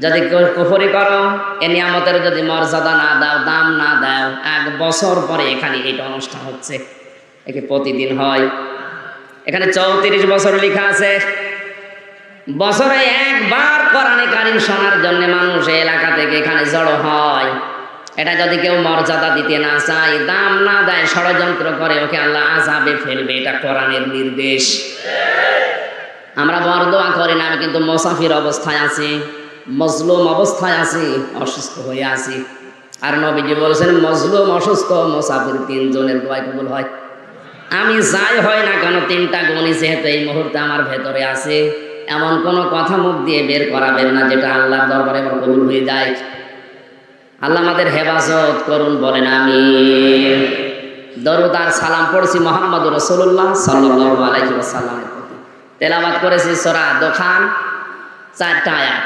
যদি কুফরি করো, এ নিয়ামতের যদি মর্যাদা না দাও, দাম না দাও, 1 বছর পরে এখানে এটা অনুষ্ঠান হচ্ছে, একে প্রতিদিন হয়। এখানে 34 বছর লেখা আছে। বছরে একবার কোরআনে কারীম শোনার জন্য মানুষ এলাকা থেকে এখানে জড়ো হয়। এটা যদি কেউ মর্যাদা দিতে না চায়, দাম না দেয়, ষড়যন্ত্র করে, ওকে আল্লাহ আযাবে ফেলবে। এটা কোরআনের নির্দেশ। আমরা বরদোয়া করি না, আমি কিন্তু মুসাফির অবস্থায় আছি, মজলুম অবস্থায় আছি, অসুস্থ হয়ে আছি। আর নবীজি বলেছেন মজলুম, অসুস্থ, মুসাফির 3 জনের দোয়া কবুল হয়। আমি যাই হয় না কেন 3টা গুণই যেহেতু এই মুহূর্তে আমার ভেতরে আছে, এমন কোনো কথা মুখ দিয়ে বের করাবেন না যেটা আল্লাহর দরবারে আমার কবুল হয়ে যায়। আল্লাহ আমাদের হেফাজত করুন, বলেন আমিন। দরুদ আর সালাম পড়ছি মুহাম্মদুর রাসূলুল্লাহ সাল্লাল্লাহু আলাইহি ওয়াসাল্লামের প্রতি। তেলাওয়াত করেছি সূরা দোখান 4টা আয়াত।